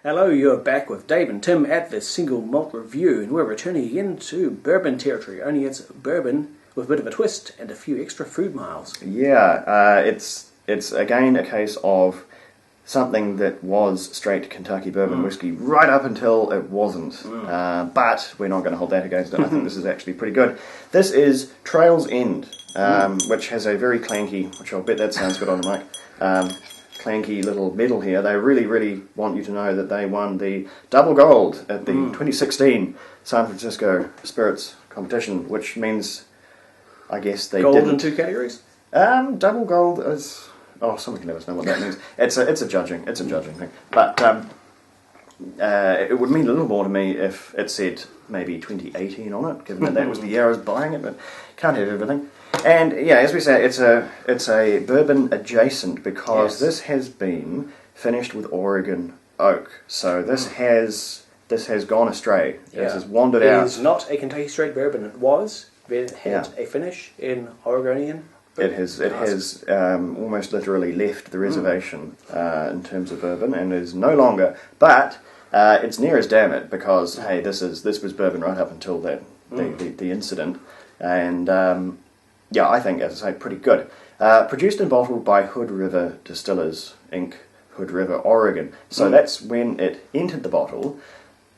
Hello, you're back with Dave and Tim at the Single Malt Review, and we're returning again to bourbon territory, only it's bourbon with a bit of a twist and a few extra food miles. Yeah, it's again a case of something that was straight Kentucky bourbon whiskey right up until it wasn't. But we're not going to hold that against it. I think this is actually pretty good. This is Trail's End, which has a very clanky, which I'll bet that sounds good on the mic, clanky little medal here. They really, really want you to know that they won the double gold at the 2016 San Francisco Spirits competition, which means, I guess they Gold didn't. in two categories? Double gold is... Oh, someone can let us know what that means. It's a judging thing. But it would mean a little more to me if it said maybe 2018 on it, given that was the year I was buying it, but can't have everything. And yeah, as we say, it's a bourbon adjacent because this has been finished with Oregon oak. So this has gone astray. This has wandered out. It is not a Kentucky straight bourbon. It was. It had a finish in Oregonian. It has almost literally left the reservation in terms of bourbon and is no longer. But it's near as damn it because hey, this was bourbon right up until the incident, and yeah, I think, as I say, pretty good. Produced and bottled by Hood River Distillers Inc., Hood River, Oregon. So that's when it entered the bottle.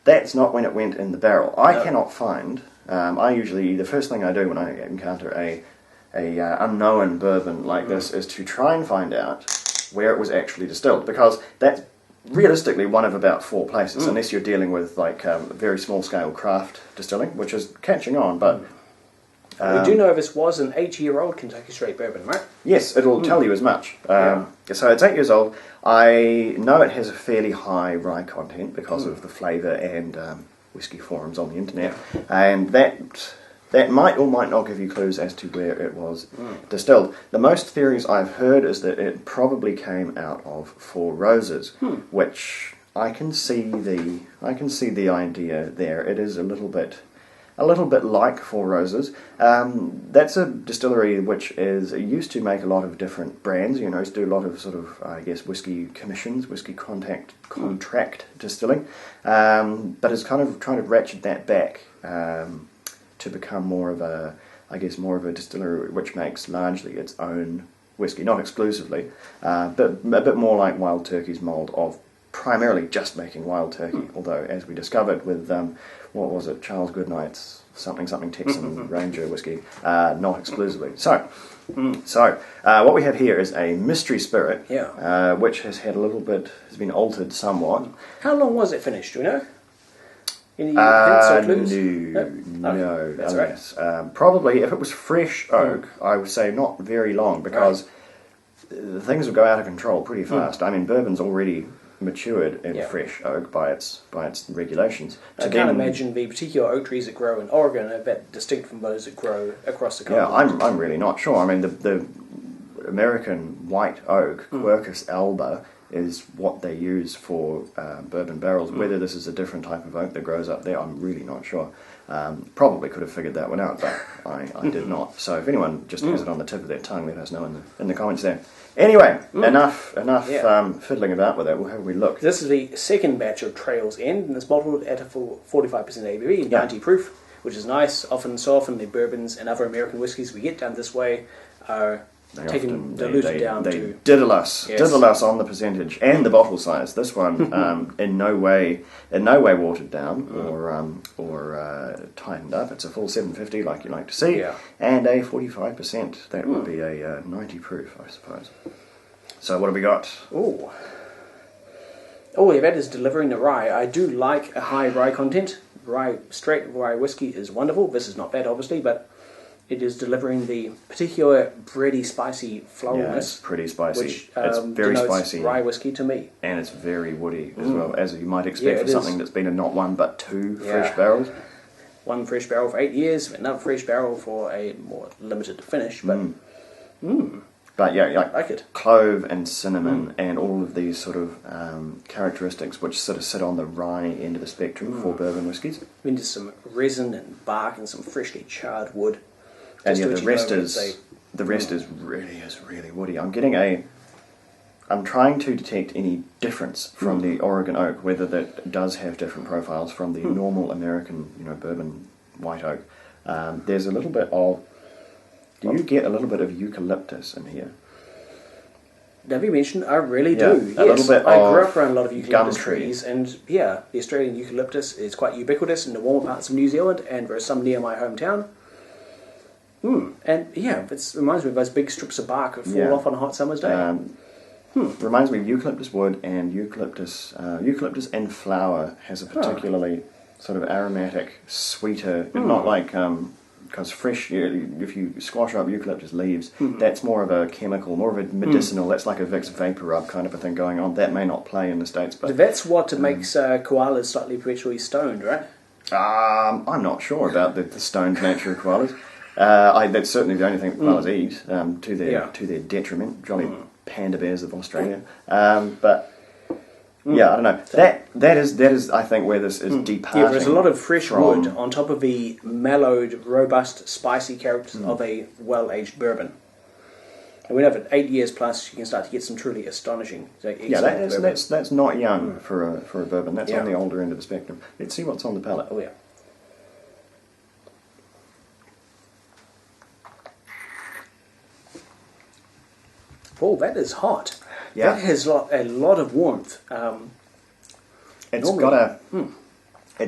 That's not when it went in the barrel. I cannot find. The first thing I do when I encounter a unknown bourbon like this is to try and find out where it was actually distilled, because that's realistically one of about 4 places, unless you're dealing with like very small scale craft distilling, which is catching on. But we do know this was an 8-year-old Kentucky straight bourbon, right? Yes, it'll tell you as much. So it's 8 years old. I know it has a fairly high rye content because of the flavour and whiskey forums on the internet, and that might or might not give you clues as to where it was distilled. The most theories I've heard is that it probably came out of Four Roses, which I can see the idea there. It is a little bit like Four Roses. That's a distillery which is used to make a lot of different brands. You know, used to do a lot of sort of, I guess, whiskey commissions, whiskey contract distilling, but is kind of trying to ratchet that back to become more of a distillery which makes largely its own whiskey, not exclusively, but a bit more like Wild Turkey's mould of primarily just making Wild Turkey. Although, as we discovered with what was it, Charles Goodnight's something Texan Ranger whiskey, not exclusively. So what we have here is a mystery spirit, which has been altered somewhat. How long was it finished? Do we know? Any hints or clues? No. That's right. Probably, if it was fresh oak, I would say not very long, because things will go out of control pretty fast. I mean, bourbon's already matured in fresh oak by its regulations. I can't imagine the particular oak trees that grow in Oregon are that distinct from those that grow across the continent. Yeah, I'm really not sure. I mean, the American white oak, Quercus alba, is what they use for bourbon barrels. Whether this is a different type of oak that grows up there, I'm really not sure. Probably could have figured that one out, but I did not. So if anyone just has it on the tip of their tongue, let us know in the comments there. Anyway, enough fiddling about with it. We'll have a wee look. This is the second batch of Trail's End, and it's bottled at a full 45% ABV, 90 proof, which is nice. Often the bourbons and other American whiskies we get done this way are diluted down. They diddle us on the percentage and the bottle size. This one, in no way watered down or tightened up. It's a full 750, like you like to see, and a 45%. That would be a 90 proof, I suppose. So what have we got? That is delivering the rye. I do like a high rye content. Straight rye whiskey is wonderful. This is not bad, obviously, but it is delivering the particular bready, spicy floralness. Yeah, it's pretty spicy. Which, it's very spicy. Rye whiskey to me. And it's very woody as well, as you might expect for something that's been in not one but 2 fresh barrels. One fresh barrel for 8 years, another fresh barrel for a more limited finish. But But yeah, I like it. Clove and cinnamon and all of these sort of characteristics which sort of sit on the rye end of the spectrum for bourbon whiskies. I mean, there's some resin and bark and some freshly charred wood. And the rest is really woody. I'm getting a I'm trying to detect any difference from the Oregon oak, whether that does have different profiles from the normal American, bourbon white oak. There's a little bit of. Do you get a little bit of eucalyptus in here? Now, you mentioned, I really do. A little bit. I grew up around a lot of eucalyptus tree. trees, and the Australian eucalyptus is quite ubiquitous in the warmer parts of New Zealand, and there are some near my hometown. And it reminds me of those big strips of bark that fall off on a hot summer's day. Reminds me of eucalyptus wood, and eucalyptus and flower has a particularly sort of aromatic, sweeter, not like, because fresh, if you squash up eucalyptus leaves, that's more of a chemical, more of a medicinal, that's like a Vicks vapor rub kind of a thing going on. That may not play in the States, but that's what makes koalas slightly perpetually stoned, right? I'm not sure about the stoned nature of koalas. That's certainly the only thing that koalas eat, to their detriment. Jolly panda bears of Australia. But I don't know. That is I think where this is departing. Yeah, there's a lot of fresh wood on top of the mellowed, robust, spicy character of a well-aged bourbon. And we know that 8 years plus, you can start to get some truly astonishing. That's not young for a bourbon. That's on the older end of the spectrum. Let's see what's on the palate. Oh yeah. Oh, that is hot. Yeah. That has a lot of warmth. It's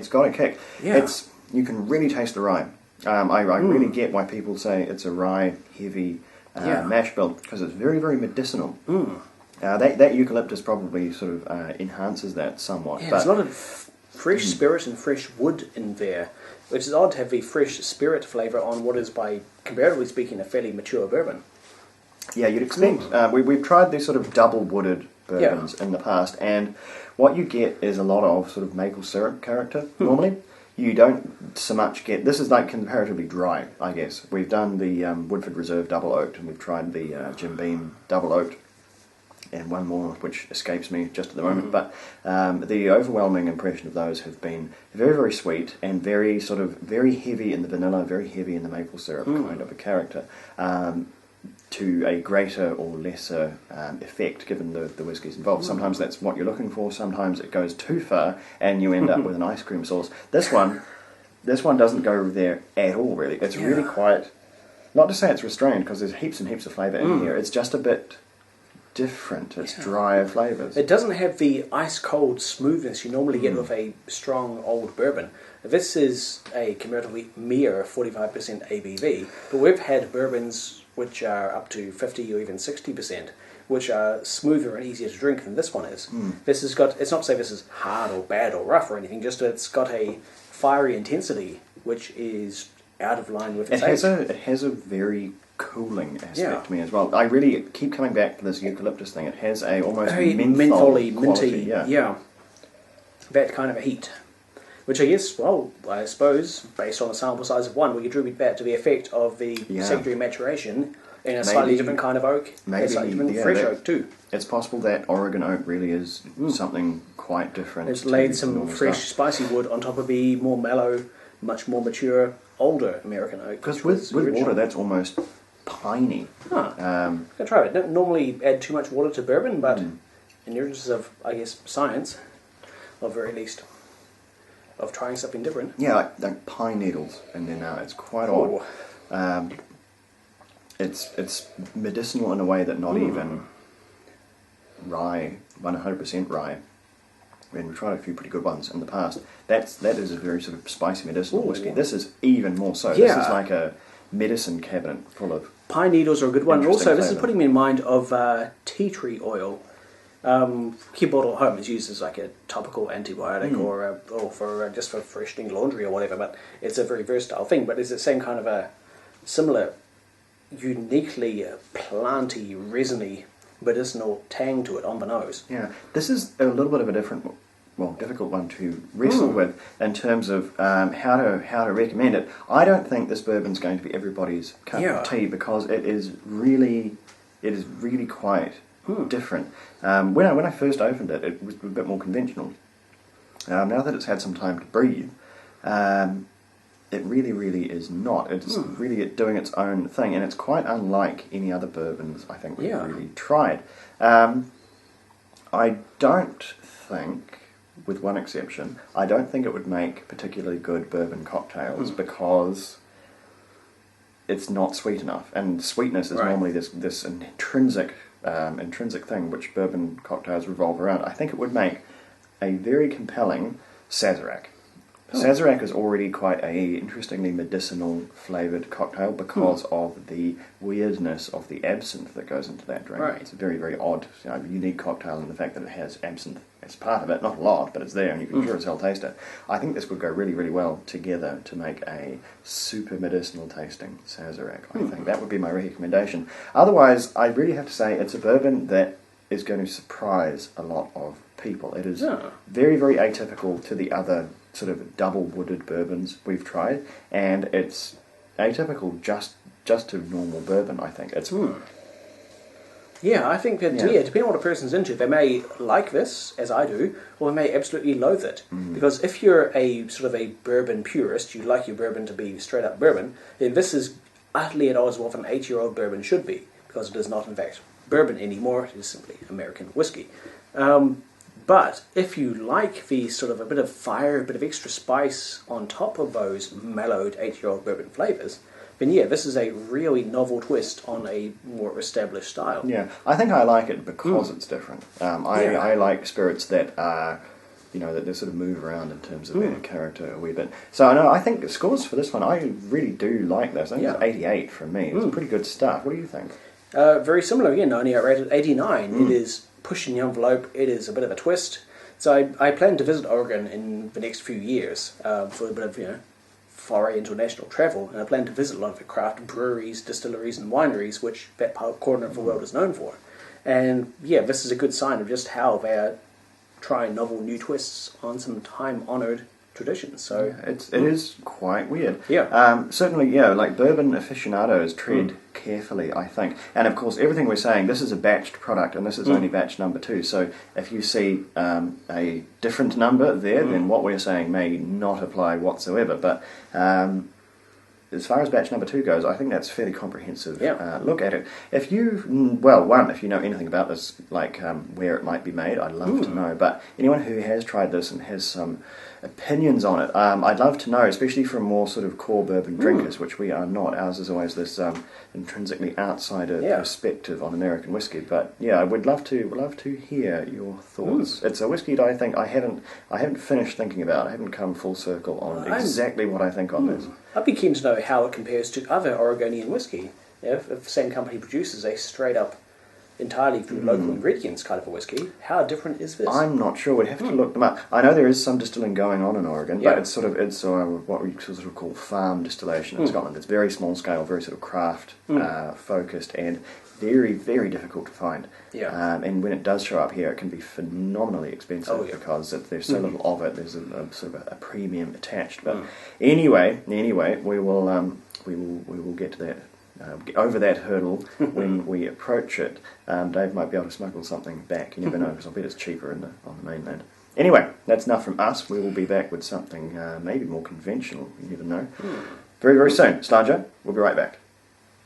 got a kick. Yeah. You can really taste the rye. I really get why people say it's a rye heavy mash bill, because it's very, very medicinal. That eucalyptus probably sort of enhances that somewhat. Yeah, there's a lot of fresh spirit and fresh wood in there, which is odd to have the fresh spirit flavour on what is, by comparatively speaking, a fairly mature bourbon. Yeah, you'd expect. We've tried these sort of double-wooded bourbons in the past, and what you get is a lot of sort of maple syrup character, normally. You don't so much get... This is like comparatively dry, I guess. We've done the Woodford Reserve Double Oaked, and we've tried the Jim Beam Double Oaked, and one more which escapes me just at the moment. But the overwhelming impression of those have been very, very sweet, and very heavy in the vanilla, very heavy in the maple syrup kind of a character. To a greater or lesser effect, given the whiskies involved. Sometimes that's what you're looking for. Sometimes it goes too far, and you end up with an ice cream sauce. This one doesn't go there at all. Really, it's really quite. Not to say it's restrained, because there's heaps and heaps of flavour in here. It's just a bit different. It's drier flavours. It doesn't have the ice cold smoothness you normally get with a strong old bourbon. This is a comparatively mere 45% ABV, but we've had bourbons which are up to 50 or even 60%, which are smoother and easier to drink than this one is. This has got, it's not to say this is hard or bad or rough or anything, just it's got a fiery intensity which is out of line with its age. It has a very cooling aspect to me as well. I really keep coming back to this eucalyptus thing. It has a almost mentholy, minty, yeah. That kind of a heat. Which I guess, I suppose, based on the sample size of one, we attribute that to the effect of the secondary maturation in a slightly different kind of oak, a slightly different fresh oak too. It's possible that Oregon oak really is something quite different. It's laid some fresh, spicy wood on top of the more mellow, much more mature, older American oak. Because with water, that's almost piney. I'm going to try it. Don't normally add too much water to bourbon, but in the interest of, I guess, science, or very least of trying something different. Yeah, like pine needles in there now. It's quite odd. It's medicinal in a way that not even rye, 100% rye. And we've tried a few pretty good ones in the past. That is a very sort of spicy medicinal whiskey. This is even more so. This is like a medicine cabinet full of pine needles are a good one. And also, this is flavour. putting me in mind of tea tree oil. Keep bottle at home is used as like a topical antibiotic or for just for freshening laundry or whatever, but it's a very versatile thing. But it's the same kind of a similar, uniquely planty, resiny, medicinal tang to it on the nose. Yeah, this is a little bit of a difficult one to wrestle with in terms of how to recommend it. I don't think this bourbon's going to be everybody's cup of tea, because it is really quite different. When I first opened it, it was a bit more conventional. Now that it's had some time to breathe, it really is not. It's really doing its own thing, and it's quite unlike any other bourbons I think we've really tried. I don't think, with one exception, I don't think it would make particularly good bourbon cocktails because it's not sweet enough. And sweetness is normally this intrinsic thing which bourbon cocktails revolve around. I think it would make a very compelling Sazerac. Sazerac is already quite a interestingly medicinal flavoured cocktail because of the weirdness of the absinthe that goes into that drink. Right. It's a very, very odd, unique cocktail in the fact that it has absinthe as part of it. Not a lot, but it's there and you can sure as hell taste it. I think this would go really, really well together to make a super medicinal tasting Sazerac. I think that would be my recommendation. Otherwise, I really have to say it's a bourbon that is going to surprise a lot of people. It is very, very atypical to the other sort of double-wooded bourbons we've tried, and it's atypical just to normal bourbon, I think. It's Yeah, I think that, depending on what a person's into, they may like this, as I do, or they may absolutely loathe it. Because if you're a sort of a bourbon purist, you like your bourbon to be straight-up bourbon, then this is utterly at odds with what an 8-year-old bourbon should be, because it is not, in fact, bourbon anymore. It is simply American whiskey. But if you like the sort of a bit of fire, a bit of extra spice on top of those mellowed 8-year-old bourbon flavours, then this is a really novel twist on a more established style. Yeah, I think I like it because it's different. I like spirits that are, that they sort of move around in terms of their character a wee bit. So I think the scores for this one, I really do like this. I think it's 88 from me. It's pretty good stuff. What do you think? Very similar again, only I rated 89. It is pushing the envelope, it is a bit of a twist. So I plan to visit Oregon in the next few years for a bit of, foray international travel, and I plan to visit a lot of the craft breweries, distilleries and wineries which that corner of the world is known for. And this is a good sign of just how they're trying novel new twists on some time-honoured traditions. So it is quite weird. Yeah. Certainly, like bourbon aficionados tread carefully, I think. And of course, everything we're saying, this is a batched product, and this is only batch number 2. So if you see a different number there, then what we're saying may not apply whatsoever. But as far as batch number 2 goes, I think that's fairly comprehensive look at it. If you know anything about this, like where it might be made, I'd love to know. But anyone who has tried this and has some opinions on it, I'd love to know, especially from more sort of core bourbon drinkers, which we are not. Ours is always this intrinsically outsider perspective on American whiskey. But I would love to hear your thoughts. It's a whiskey that I think I haven't finished thinking about. I haven't come full circle on exactly what I think on this. I'd be keen to know how it compares to other Oregonian whiskey. If the same company produces a straight-up, entirely from local ingredients kind of a whiskey, how different is this? I'm not sure. We'd have to look them up. I know there is some distilling going on in Oregon, but it's what we sort of call farm distillation in Scotland. It's very small scale, very sort of craft focused, and very, very difficult to find. And when it does show up here, it can be phenomenally expensive because there's so little of it. There's a sort of a premium attached. But anyway, we will get to that. Over that hurdle when we approach it. Dave might be able to smuggle something back. You never know, because I bet it's cheaper on the mainland. Anyway, that's enough from us. We will be back with something maybe more conventional. You never know. Very, very soon. Slanjo, we'll be right back.